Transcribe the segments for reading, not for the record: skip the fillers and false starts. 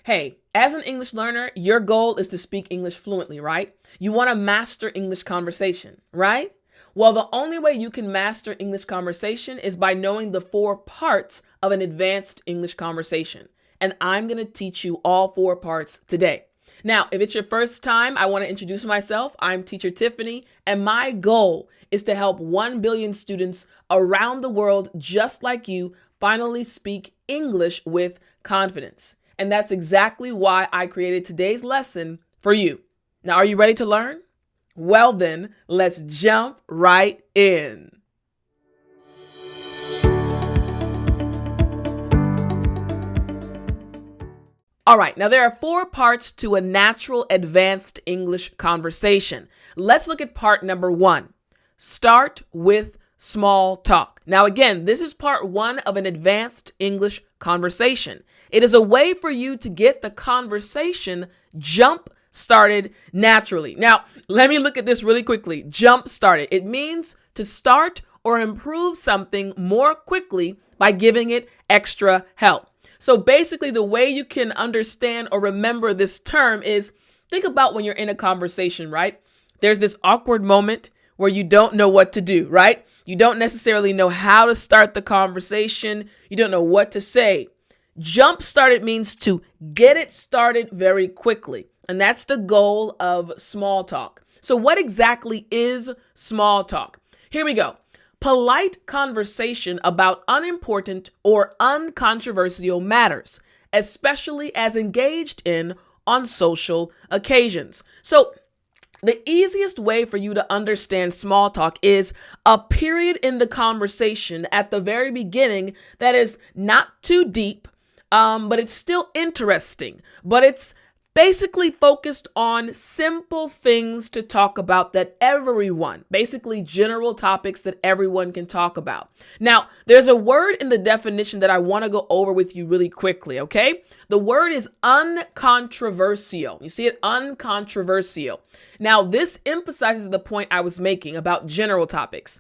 Hey, as an English learner, your goal is to speak English fluently, right? You want to master English conversation, right? Well, the only way you can master English conversation is by knowing the 4 parts of an advanced English conversation. And I'm going to teach you all 4 parts today. Now, if it's your first time, I want to introduce myself. I'm teacher Tiffany, and my goal is to help 1 billion students around the world just like you finally speak English with confidence. And that's exactly why I created today's lesson for you. Now, are you ready to learn? Well then, let's jump right in. All right, now there are 4 parts to a natural advanced English conversation. Let's look at part number 1. Start with small talk. Now again, this is part 1 of an advanced English conversation. It is a way for you to get the conversation jump started naturally. Now, let me look at this really quickly. Jump started. It means to start or improve something more quickly by giving it extra help. So basically, the way you can understand or remember this term is think about when you're in a conversation, right? There's this awkward moment where you don't know what to do, right? You don't necessarily know how to start the conversation. You don't know what to say. Jump started means to get it started very quickly. And that's the goal of small talk. So what exactly is small talk? Here we go. Polite conversation about unimportant or uncontroversial matters, especially as engaged in on social occasions. So the easiest way for you to understand small talk is a period in the conversation at the very beginning that is not too deep, but it's still interesting, but it's basically focused on simple things to talk about that everyone, basically general topics that everyone can talk about. Now, there's a word in the definition that I want to go over with you really quickly, okay? The word is uncontroversial. You see it? Uncontroversial. Now, this emphasizes the point I was making about general topics.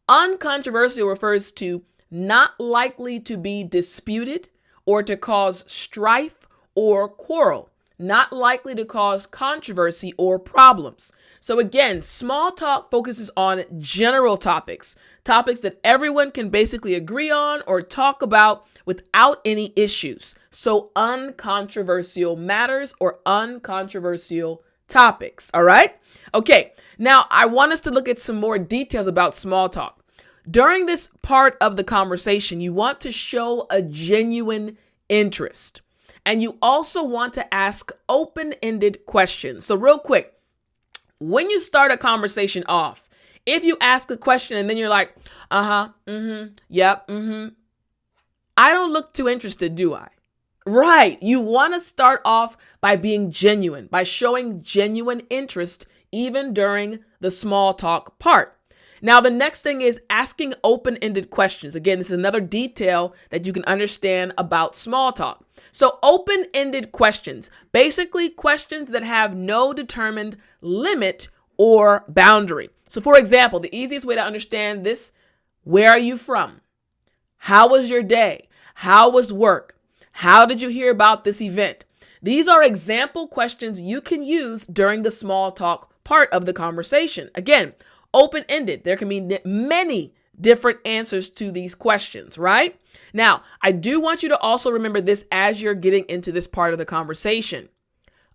Uncontroversial refers to not likely to be disputed or to cause strife or quarrel. Not likely to cause controversy or problems. So again, small talk focuses on general topics that everyone can basically agree on or talk about without any issues. So uncontroversial matters or uncontroversial topics. All right. Okay. Now I want us to look at some more details about small talk. During this part of the conversation, you want to show a genuine interest. And you also want to ask open-ended questions. So real quick, when you start a conversation off, if you ask a question and then you're like, yep, I don't look too interested, do I? Right. You want to start off by being genuine, by showing genuine interest even during the small talk part. Now, the next thing is asking open-ended questions. Again, this is another detail that you can understand about small talk. So open-ended questions, basically questions that have no determined limit or boundary. So for example, the easiest way to understand this, where are you from? How was your day? How was work? How did you hear about this event? These are example questions you can use during the small talk part of the conversation. Again, open-ended. There can be many different answers to these questions, right? Now, I do want you to also remember this as you're getting into this part of the conversation.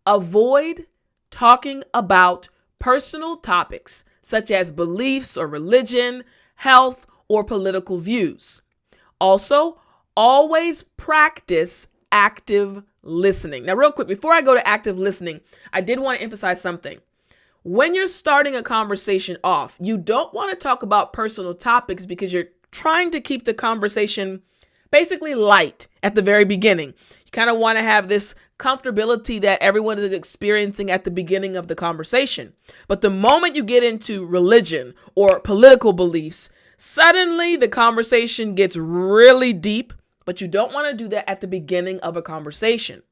Avoid talking about personal topics such as beliefs or religion, health, or political views. Also, always practice active listening. Now, real quick, before I go to active listening, I did want to emphasize something. When you're starting a conversation off, you don't want to talk about personal topics because you're trying to keep the conversation basically light at the very beginning. You kind of want to have this comfortability that everyone is experiencing at the beginning of the conversation. But the moment you get into religion or political beliefs, suddenly the conversation gets really deep, but you don't want to do that at the beginning of a conversation.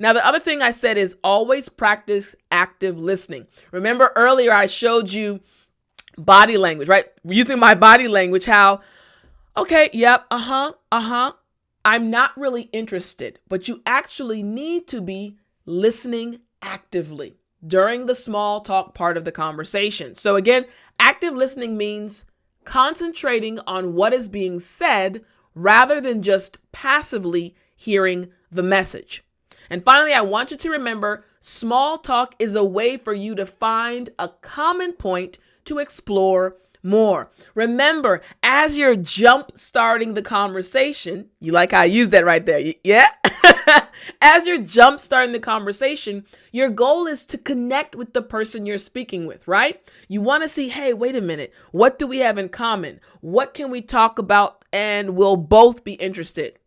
Now, the other thing I said is always practice active listening. Remember earlier I showed you body language, right? Using my body language, how, okay, yep, I'm not really interested, but you actually need to be listening actively during the small talk part of the conversation. So again, active listening means concentrating on what is being said rather than just passively hearing the message. And finally, I want you to remember small talk is a way for you to find a common point to explore more. Remember, as you're jump starting the conversation, you like how I used that right there, yeah? As you're jump starting the conversation, your goal is to connect with the person you're speaking with, right? You want to see, hey, wait a minute, what do we have in common? What can we talk about and we'll both be interested?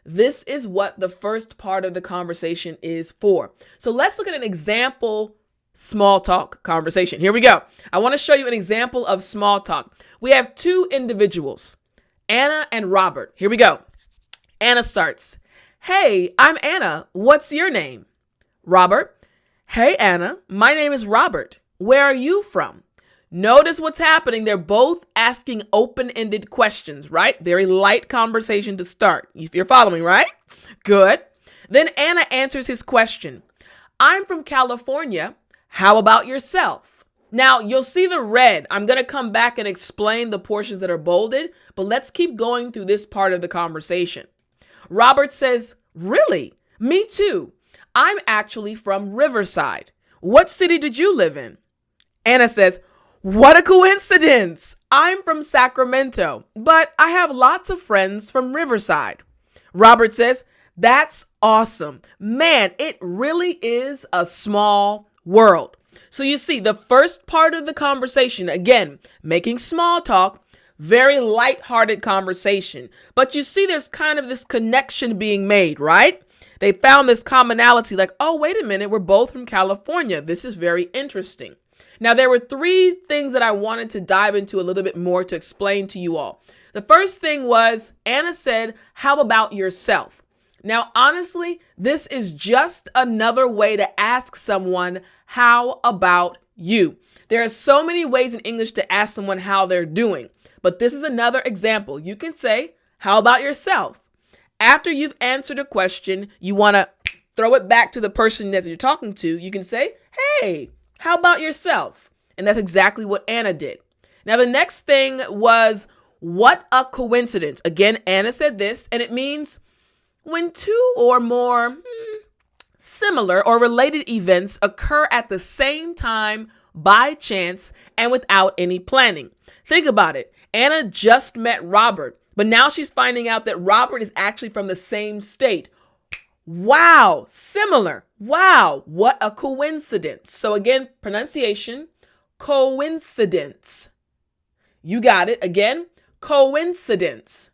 This is what the first part of the conversation is for. So let's look at an example small talk conversation. Here we go. I want to show you an example of small talk. We have two individuals, Anna and Robert. Here we go. Anna starts. Hey, I'm Anna. What's your name? Robert. Hey, Anna. My name is Robert. Where are you from? Notice what's happening. They're both asking open-ended questions, right? Very light conversation to start. If you're following, right? Good. Then Anna answers his question. I'm from California. How about yourself? Now, you'll see the red. I'm going to come back and explain the portions that are bolded, but let's keep going through this part of the conversation. Robert says, really? Me too. I'm actually from Riverside. What city did you live in? Anna says, what a coincidence. I'm from Sacramento, but I have lots of friends from Riverside. Robert says, that's awesome. Man, it really is a small world. So you see, the first part of the conversation, again, making small talk, very lighthearted conversation. But you see, there's kind of this connection being made, right? They found this commonality like, oh, wait a minute, we're both from California. This is very interesting. Now, there were three things that I wanted to dive into a little bit more to explain to you all. The first thing was Anna said, how about yourself? Now, honestly, this is just another way to ask someone, how about you? There are so many ways in English to ask someone how they're doing, but this is another example. You can say, how about yourself? After you've answered a question, you want to throw it back to the person that you're talking to. You can say, hey, how about yourself? And that's exactly what Anna did. Now, the next thing was, what a coincidence. Again, Anna said this, and it means when two or more similar or related events occur at the same time by chance and without any planning. Think about it. Anna just met Robert, but now she's finding out that Robert is actually from the same state. Wow, similar. Wow, what a coincidence. So again, pronunciation, coincidence. You got it. Again, coincidence.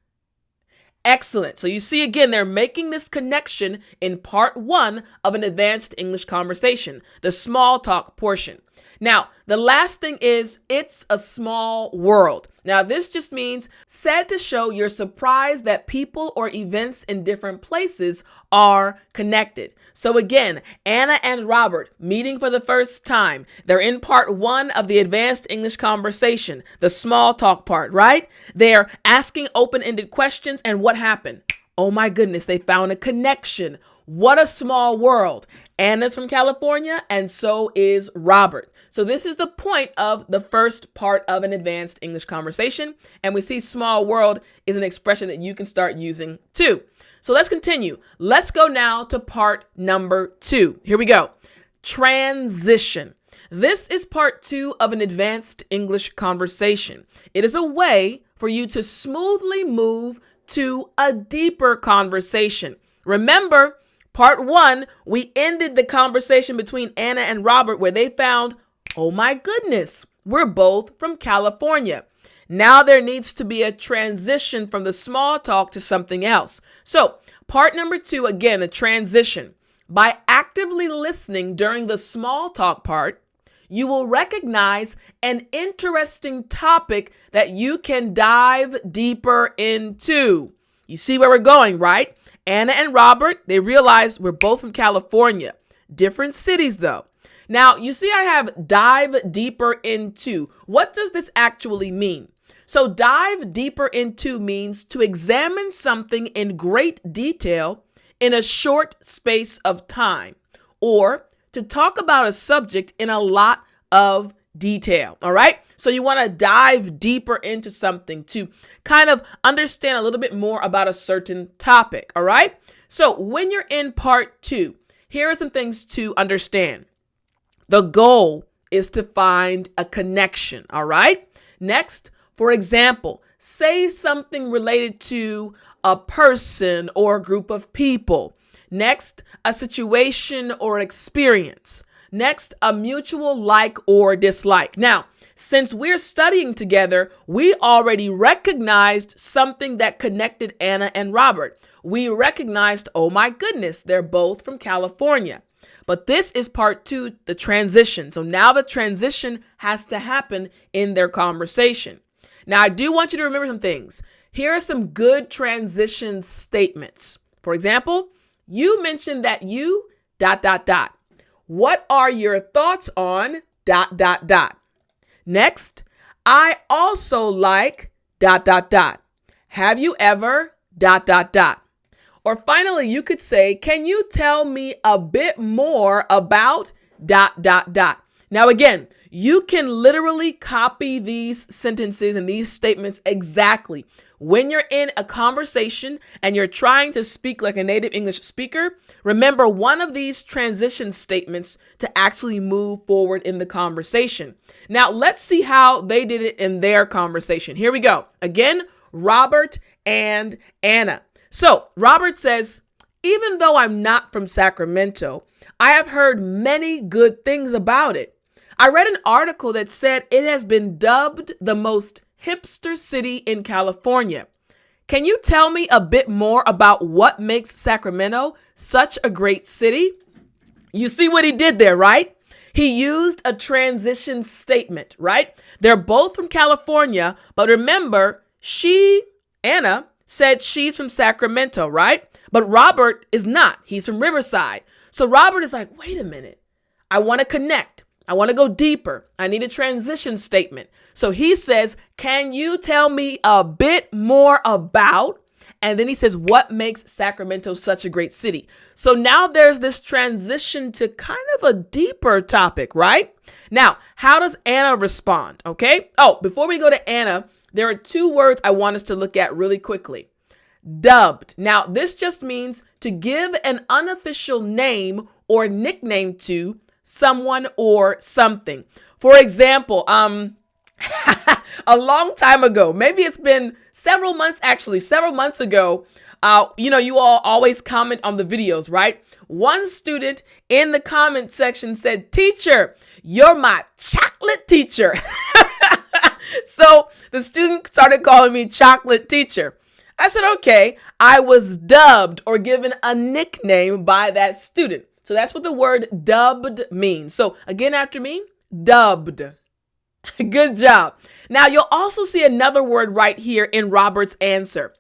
Excellent. So you see, again, they're making this connection in part one of an advanced English conversation, the small talk portion. Now, the last thing is, it's a small world. Now, this just means said to show you're surprised that people or events in different places are connected. So again, Anna and Robert meeting for the first time. They're in part one of the advanced English conversation, the small talk part, right? They're asking open-ended questions, and what happened? Oh my goodness, they found a connection. What a small world. Anna's from California, and so is Robert. So this is the point of the first part of an advanced English conversation. And we see small world is an expression that you can start using too. So let's continue. Let's go now to part number 2. Here we go. Transition. This is part 2 of an advanced English conversation. It is a way for you to smoothly move to a deeper conversation. Remember, part 1, we ended the conversation between Anna and Robert where they found, oh my goodness, we're both from California. Now there needs to be a transition from the small talk to something else. So part number 2, again, the transition. By actively listening during the small talk part, you will recognize an interesting topic that you can dive deeper into. You see where we're going, right? Anna and Robert, they realized we're both from California. Different cities, though. Now, you see I have dive deeper into. What does this actually mean? So dive deeper into means to examine something in great detail in a short space of time, or to talk about a subject in a lot of detail. All right. So you want to dive deeper into something to kind of understand a little bit more about a certain topic. All right. So when you're in part 2, here are some things to understand. The goal is to find a connection. All right. Next, for example, say something related to a person or a group of people. Next, a situation or experience. Next, a mutual like or dislike. Now, since we're studying together, we already recognized something that connected Anna and Robert. We recognized, oh my goodness, they're both from California. But this is part 2, the transition. So now the transition has to happen in their conversation. Now, I do want you to remember some things. Here are some good transition statements. For example, you mentioned that you ... What are your thoughts on ... Next, I also like ... Have you ever ... Or finally, you could say, can you tell me a bit more about ... Now, again, you can literally copy these sentences and these statements exactly. When you're in a conversation and you're trying to speak like a native English speaker, remember one of these transition statements to actually move forward in the conversation. Now, let's see how they did it in their conversation. Here we go. Again, Robert and Anna. So Robert says, even though I'm not from Sacramento, I have heard many good things about it. I read an article that said it has been dubbed the most hipster city in California. Can you tell me a bit more about what makes Sacramento such a great city? You see what he did there, right? He used a transition statement, right? They're both from California, but remember, Anna, said she's from Sacramento, right? But Robert is not. He's from Riverside. So Robert is like, wait a minute. I want to connect. I want to go deeper. I need a transition statement. So he says, can you tell me a bit more about? And then he says, what makes Sacramento such a great city? So now there's this transition to kind of a deeper topic, right? Now, how does Anna respond? Okay. Oh, before we go to Anna, there are 2 words I want us to look at really quickly. Dubbed. Now, this just means to give an unofficial name or nickname to someone or something. For example, a long time ago, maybe it's been several months ago, you all always comment on the videos, right? One student in the comment section said, teacher, you're my chocolate teacher. So the student started calling me chocolate teacher. I said, okay, I was dubbed or given a nickname by that student. So that's what the word dubbed means. So again, after me, dubbed. Good job. Now you'll also see another word right here in Robert's answer.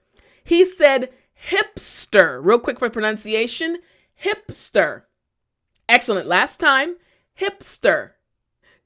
He said hipster. Real quick for pronunciation, hipster. Excellent. Last time, hipster.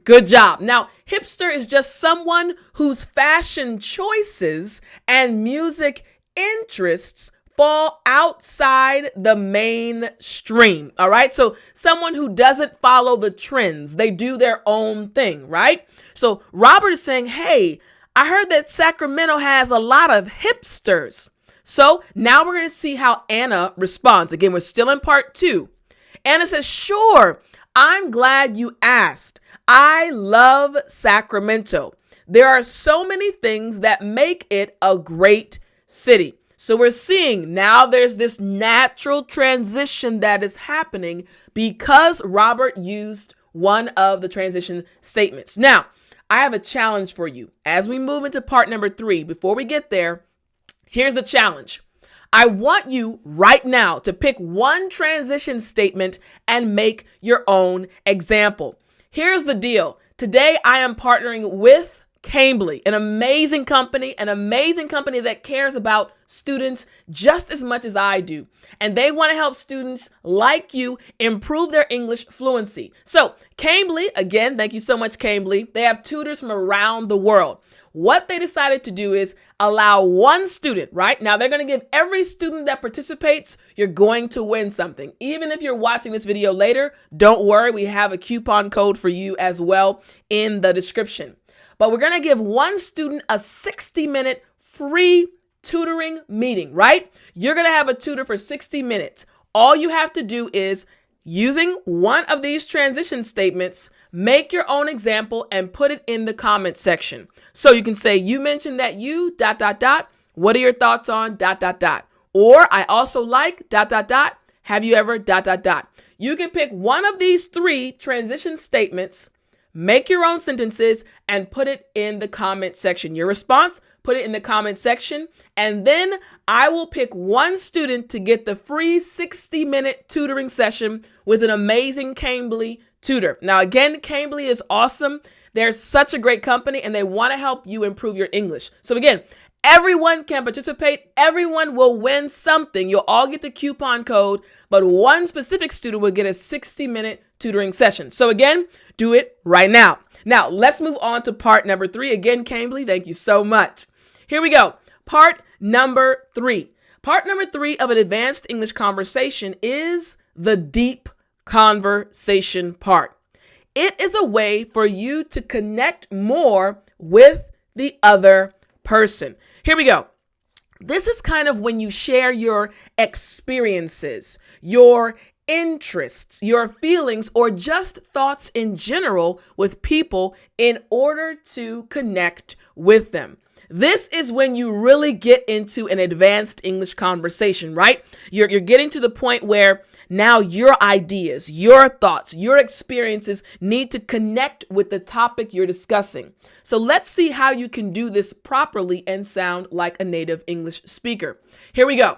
Good job. Now, hipster is just someone whose fashion choices and music interests fall outside the mainstream. All right. So someone who doesn't follow the trends, they do their own thing. Right. So Robert is saying, hey, I heard that Sacramento has a lot of hipsters. So now we're going to see how Anna responds. Again, we're still in part 2. Anna says, sure, I'm glad you asked. I love Sacramento. There are so many things that make it a great city. So we're seeing now there's this natural transition that is happening because Robert used one of the transition statements. Now, I have a challenge for you. As we move into part number 3, before we get there, here's the challenge. I want you right now to pick one transition statement and make your own example. Here's the deal. Today, I am partnering with Cambly, an amazing company that cares about students just as much as I do. And they want to help students like you improve their English fluency. So Cambly, again, thank you so much, Cambly. They have tutors from around the world. what they decided to do is allow one student, right? Now they're going to give every student that participates, you're going to win something. Even if you're watching this video later, don't worry, we have a coupon code for you as well in the description. But we're going to give one student a 60-minute free tutoring meeting, right? You're going to have a tutor for 60 minutes. All you have to do is, using one of these transition statements, make your own example and put it in the comment section. So you can say, you mentioned that you ... What are your thoughts on ... Or I also like ... Have you ever ... You can pick one of these 3 transition statements, make your own sentences, and put it in the comment section. Your response, put it in the comment section, and then I will pick one student to get the free 60-minute tutoring session with an amazing Cambly tutor. Now, again, Cambly is awesome. They're such a great company, and they want to help you improve your English. So again, everyone can participate. Everyone will win something. You'll all get the coupon code, but one specific student will get a 60-minute tutoring session. So again, do it right now. Now, let's move on to part number 3. Again, Cambly, thank you so much. Here we go. Part number 3. Part number 3 of an advanced English conversation is the deep conversation part. It is a way for you to connect more with the other person. Here we go. This is kind of when you share your experiences, your interests, your feelings, or just thoughts in general with people in order to connect with them. This is when you really get into an advanced English conversation, right? You're getting to the point where now your ideas, your thoughts, your experiences need to connect with the topic you're discussing. So let's see how you can do this properly and sound like a native English speaker. Here we go.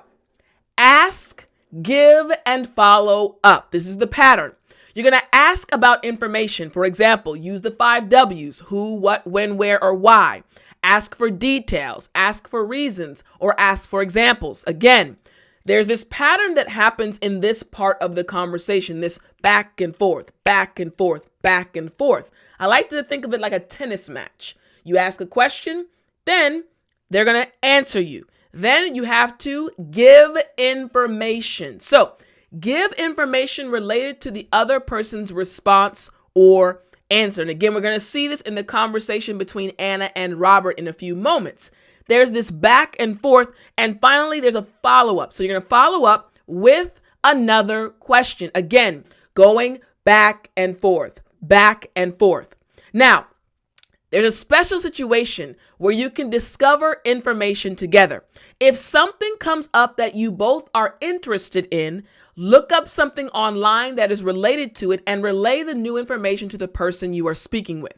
Ask, give, and follow up. This is the pattern. You're going to ask about information. For example, use the 5 W's: who, what, when, where, or why. Ask for details, ask for reasons, or ask for examples. Again, there's this pattern that happens in this part of the conversation, this back and forth, back and forth, back and forth. I like to think of it like a tennis match. You ask a question, then they're going to answer you. Then you have to give information. So give information related to the other person's response or answer. And again, we're going to see this in the conversation between Anna and Robert in a few moments. There's this back and forth, and finally there's a follow-up. So you're going to follow up with another question. Again, going back and forth, back and forth. Now, there's a special situation where you can discover information together. If something comes up that you both are interested in, look up something online that is related to it and relay the new information to the person you are speaking with.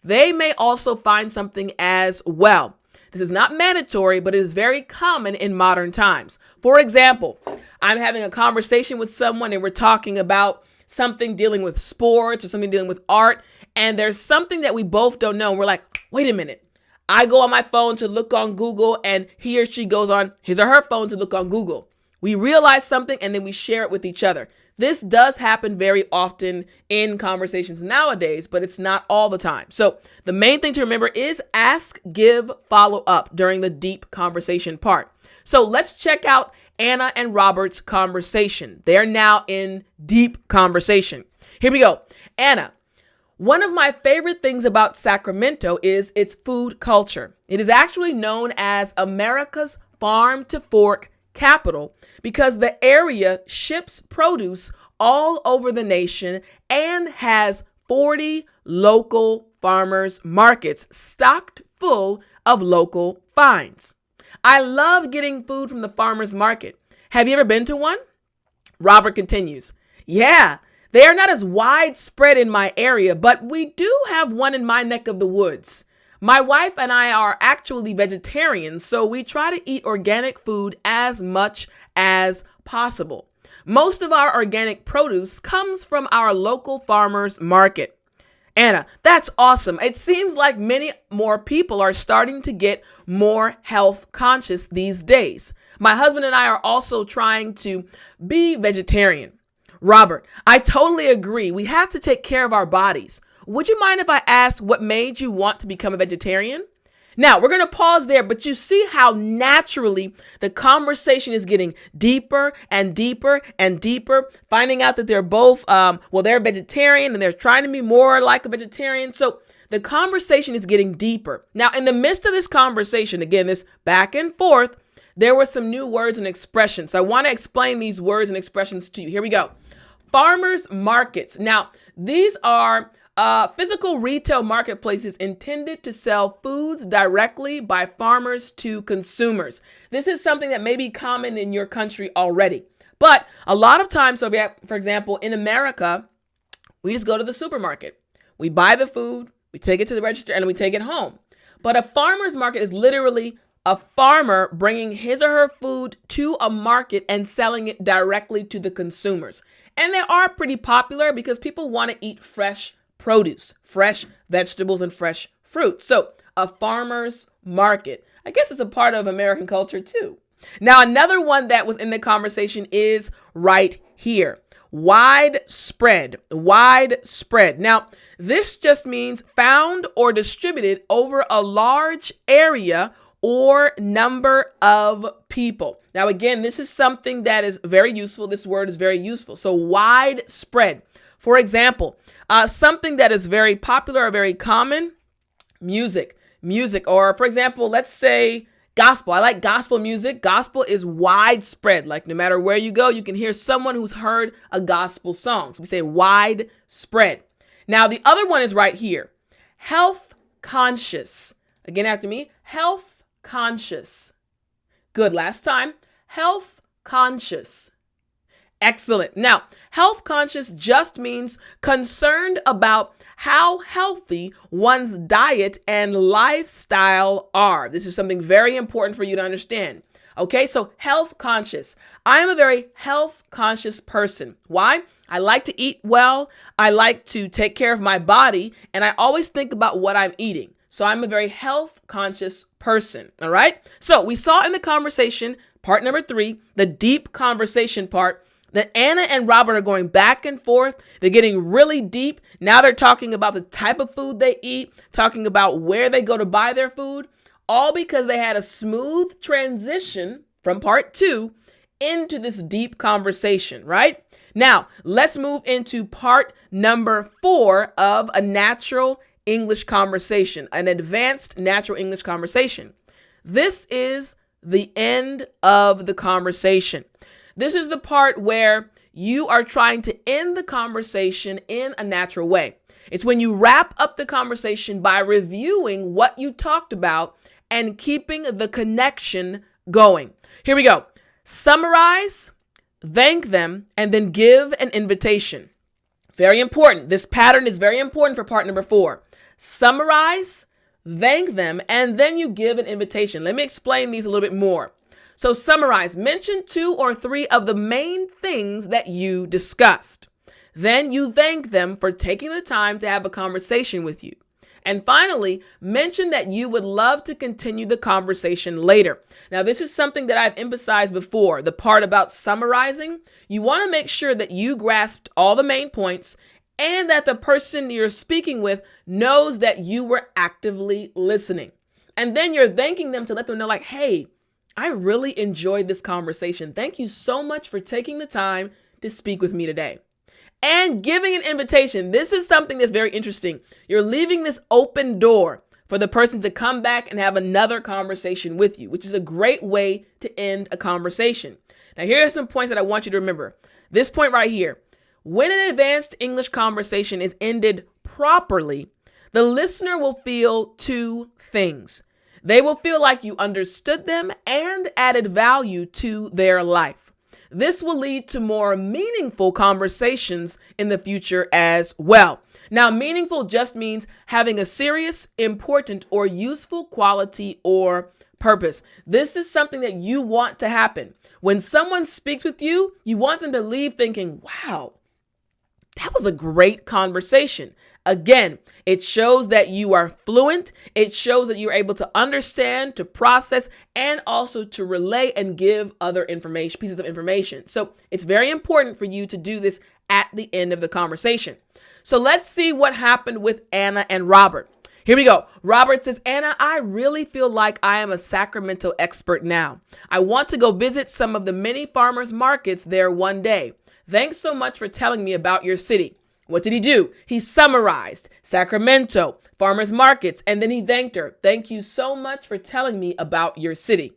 They may also find something as well. This is not mandatory, but it is very common in modern times. For example, I'm having a conversation with someone and we're talking about something dealing with sports or something dealing with art, and there's something that we both don't know. And we're like, wait a minute. I go on my phone to look on Google, and he or she goes on his or her phone to look on Google. We realize something and then we share it with each other. This does happen very often in conversations nowadays, but it's not all the time. So the main thing to remember is ask, give, follow up during the deep conversation part. So let's check out Anna and Robert's conversation. They're now in deep conversation. Here we go. Anna, one of my favorite things about Sacramento is its food culture. It is actually known as America's farm to fork capital because the area ships produce all over the nation and has 40 local farmers markets stocked full of local finds. I love getting food from the farmers market. Have you ever been to one? Robert continues. Yeah, they are not as widespread in my area, but we do have one in my neck of the woods. My wife and I are actually vegetarians, so we try to eat organic food as much as possible. Most of our organic produce comes from our local farmers market. Anna, that's awesome. It seems like many more people are starting to get more health conscious these days. My husband and I are also trying to be vegetarian. Robert, I totally agree. We have to take care of our bodies. Would you mind if I asked what made you want to become a vegetarian? Now, we're going to pause there, but you see how naturally the conversation is getting deeper and deeper and deeper, finding out that they're both, they're vegetarian and they're trying to be more like a vegetarian. So the conversation is getting deeper. Now, in the midst of this conversation, again, this back and forth, there were some new words and expressions. So I want to explain these words and expressions to you. Here we go. Farmers markets. Now, these are physical retail marketplaces intended to sell foods directly by farmers to consumers. This is something that may be common in your country already. But a lot of times, so for example, in America, we just go to the supermarket. We buy the food, we take it to the register, and we take it home. But a farmer's market is literally a farmer bringing his or her food to a market and selling it directly to the consumers. And they are pretty popular because people want to eat fresh produce, fresh vegetables, and fresh fruit. So a farmer's market, I guess it's a part of American culture too. Now, another one that was in the conversation is right here. Widespread. Now, this just means found or distributed over a large area or number of people. Now, again, this is something that is very useful. This word is very useful. So widespread. For example, something that is very popular or very common, music, or for example, let's say gospel. I like gospel music. Gospel is widespread. Like no matter where you go, you can hear someone who's heard a gospel song. So we say widespread. Now, the other one is right here. Health conscious. Again, after me, health conscious. Good. Last time, health conscious. Excellent. Now, health conscious just means concerned about how healthy one's diet and lifestyle are. This is something very important for you to understand. Okay, so health conscious. I am a very health conscious person. Why? I like to eat well. I like to take care of my body, and I always think about what I'm eating. So I'm a very health conscious person. All right. So we saw in the conversation, part number 3, the deep conversation part, that Anna and Robert are going back and forth. They're getting really deep. Now they're talking about the type of food they eat, talking about where they go to buy their food, all because they had a smooth transition from part 2 into this deep conversation, right? Now, let's move into part number 4 of a natural English conversation, an advanced natural English conversation. This is the end of the conversation. This is the part where you are trying to end the conversation in a natural way. It's when you wrap up the conversation by reviewing what you talked about and keeping the connection going. Here we go. Summarize, thank them, and then give an invitation. Very important. This pattern is very important for part number 4. Summarize, thank them, and then you give an invitation. Let me explain these a little bit more. So summarize, mention 2 or 3 of the main things that you discussed. Then you thank them for taking the time to have a conversation with you. And finally, mention that you would love to continue the conversation later. Now, this is something that I've emphasized before, the part about summarizing. You want to make sure that you grasped all the main points and that the person you're speaking with knows that you were actively listening. And then you're thanking them to let them know, like, hey, I really enjoyed this conversation. Thank you so much for taking the time to speak with me today. And giving an invitation. This is something that's very interesting. You're leaving this open door for the person to come back and have another conversation with you, which is a great way to end a conversation. Now, here are some points that I want you to remember. This point right here. When an advanced English conversation is ended properly, the listener will feel 2 things. They will feel like you understood them and added value to their life. This will lead to more meaningful conversations in the future as well. Now, meaningful just means having a serious, important, or useful quality or purpose. This is something that you want to happen. When someone speaks with you, you want them to leave thinking, wow, that was a great conversation. Again, it shows that you are fluent. It shows that you're able to understand, to process, and also to relay and give other information, pieces of information. So it's very important for you to do this at the end of the conversation. So let's see what happened with Anna and Robert. Here we go. Robert says, Anna, I really feel like I am a Sacramento expert now. I want to go visit some of the many farmers markets there one day. Thanks so much for telling me about your city. What did he do? He summarized Sacramento, farmers markets, and then he thanked her. Thank you so much for telling me about your city.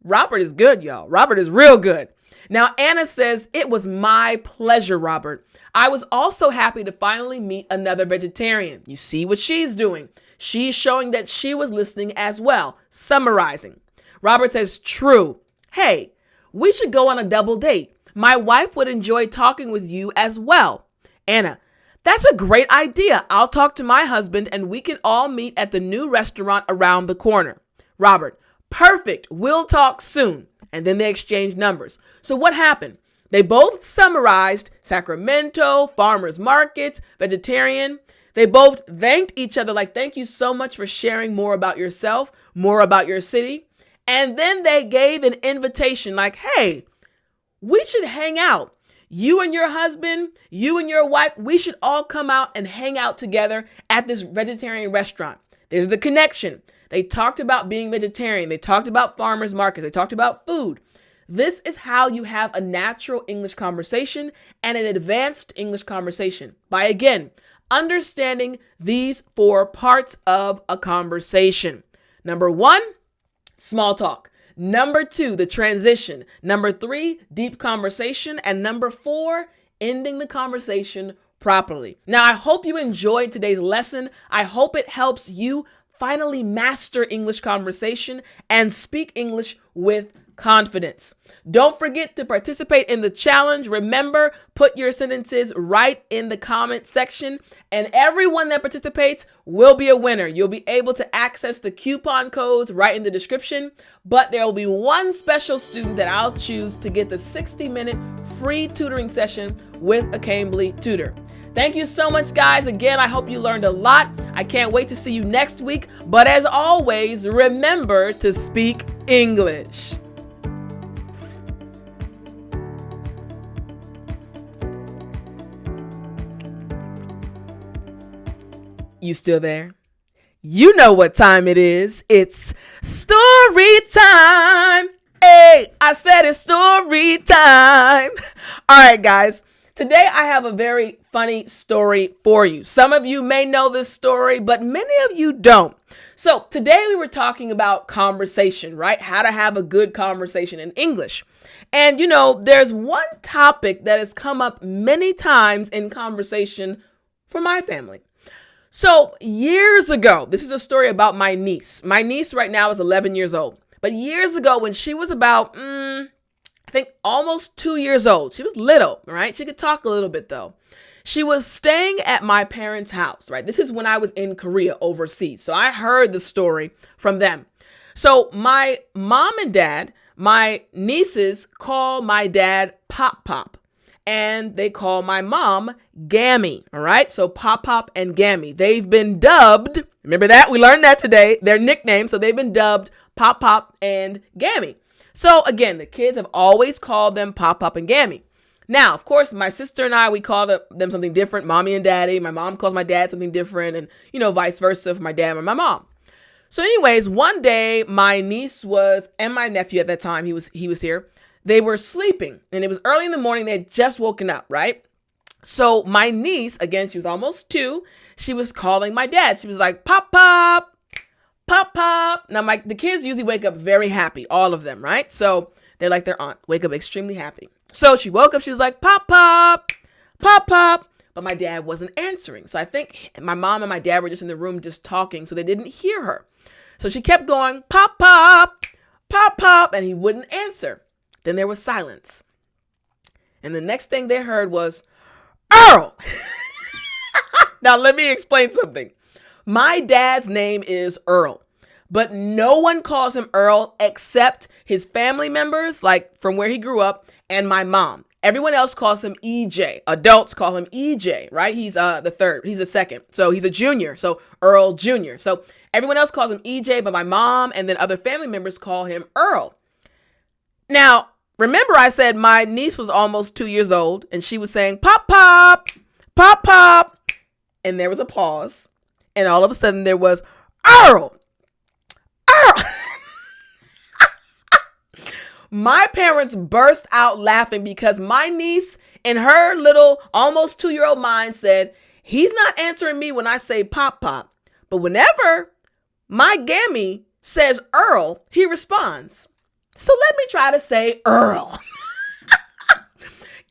Robert is good, y'all. Robert is real good. Now, Anna says, it was my pleasure, Robert. I was also happy to finally meet another vegetarian. You see what she's doing. She's showing that she was listening as well, summarizing. Robert says, true. Hey, we should go on a double date. My wife would enjoy talking with you as well. Anna, that's a great idea. I'll talk to my husband and we can all meet at the new restaurant around the corner. Robert, perfect. We'll talk soon. And then they exchanged numbers. So what happened? They both summarized Sacramento, farmers markets, vegetarian. They both thanked each other like, thank you so much for sharing more about yourself, more about your city. And then they gave an invitation like, hey, we should hang out. You and your husband, you and your wife, we should all come out and hang out together at this vegetarian restaurant. There's the connection. They talked about being vegetarian. They talked about farmers markets. They talked about food. This is how you have a natural English conversation and an advanced English conversation by, again, understanding these 4 parts of a conversation. Number 1, small talk. Number 2, the transition. Number 3, deep conversation. And number 4, ending the conversation properly. Now, I hope you enjoyed today's lesson. I hope it helps you finally master English conversation and speak English with confidence. Don't forget to participate in the challenge. Remember, put your sentences right in the comment section, and everyone that participates will be a winner. You'll be able to access the coupon codes right in the description, but there will be one special student that I'll choose to get the 60-minute free tutoring session with a Cambly tutor. Thank you so much, guys. Again, I hope you learned a lot. I can't wait to see you next week. But as always, remember to speak English. You still there? You know what time it is. It's story time. Hey, I said it's story time. All right, guys. Today, I have a very funny story for you. Some of you may know this story, but many of you don't. So today we were talking about conversation, right? How to have a good conversation in English. And, you know, there's one topic that has come up many times in conversation for my family. So years ago, this is a story about my niece. My niece right now is 11 years old. But years ago, when she was about, I think almost 2 years old, she was little, right? She could talk a little bit though. She was staying at my parents' house, right? This is when I was in Korea overseas. So I heard the story from them. So my mom and dad, my nieces call my dad Pop Pop. And they call my mom Gammy, all right? So Pop Pop and Gammy. They've been dubbed, remember that? We learned that today. Their nicknames, so they've been dubbed Pop Pop and Gammy. So again, the kids have always called them Pop Pop and Gammy. Now, of course, my sister and I, we call them something different, mommy and daddy. My mom calls my dad something different, and, you know, vice versa for my dad and my mom. So anyways, one day my niece and my nephew at that time, he was here. They were sleeping, and it was early in the morning. They had just woken up, right? So my niece, again, she was almost 2. She was calling my dad. She was like, Pop Pop, Pop Pop. Now, the kids usually wake up very happy, all of them, right? So they're like their aunt, wake up extremely happy. So she woke up. She was like, Pop Pop, Pop Pop. But my dad wasn't answering. So I think my mom and my dad were just in the room just talking, so they didn't hear her. So she kept going, Pop Pop, Pop Pop, and he wouldn't answer. Then there was silence. And the next thing they heard was, Earl! Now, let me explain something. My dad's name is Earl, but no one calls him Earl except his family members, like from where he grew up, and my mom. Everyone else calls him EJ. Adults call him EJ, right? He's the third. He's the second. So he's a junior. So Earl Jr. So everyone else calls him EJ, but my mom and then other family members call him Earl. Now, remember I said my niece was almost 2 years old and she was saying, Pop Pop, Pop Pop. And there was a pause. And all of a sudden there was, Earl, Earl. My parents burst out laughing because my niece in her little almost 2-year-old mind said, he's not answering me when I say pop pop. But whenever my Gammy says Earl, he responds. So let me try to say Earl.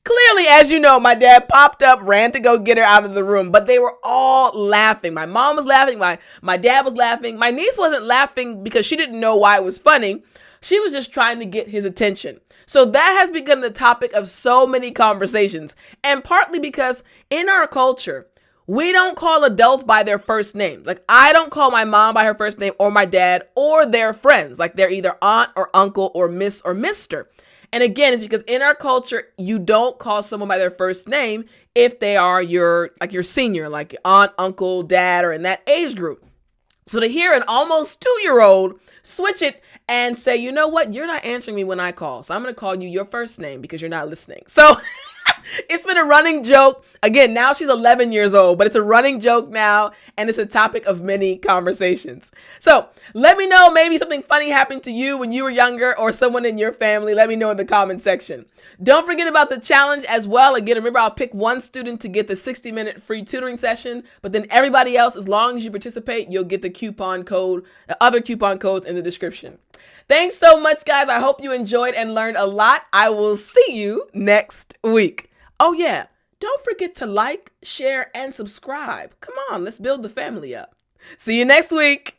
Clearly, as you know, my dad popped up, ran to go get her out of the room, but they were all laughing. My mom was laughing. My dad was laughing. My niece wasn't laughing because she didn't know why it was funny. She was just trying to get his attention. So that has become the topic of so many conversations, and partly because in our culture, we don't call adults by their first name. Like, I don't call my mom by her first name or my dad or their friends. Like, they're either aunt or uncle or miss or mister. And again, it's because in our culture, you don't call someone by their first name if they are your senior, like aunt, uncle, dad, or in that age group. So to hear an almost 2-year-old switch it and say, you know what, you're not answering me when I call, so I'm going to call you your first name because you're not listening. So it's been a running joke. Again, now she's 11 years old, but it's a running joke now, and it's a topic of many conversations. So let me know, maybe something funny happened to you when you were younger or someone in your family. Let me know in the comment section. Don't forget about the challenge as well. Again, remember, I'll pick one student to get the 60-minute free tutoring session, but then everybody else, as long as you participate, you'll get the other coupon codes in the description. Thanks so much, guys. I hope you enjoyed and learned a lot. I will see you next week. Oh, yeah. Don't forget to like, share, and subscribe. Come on, let's build the family up. See you next week.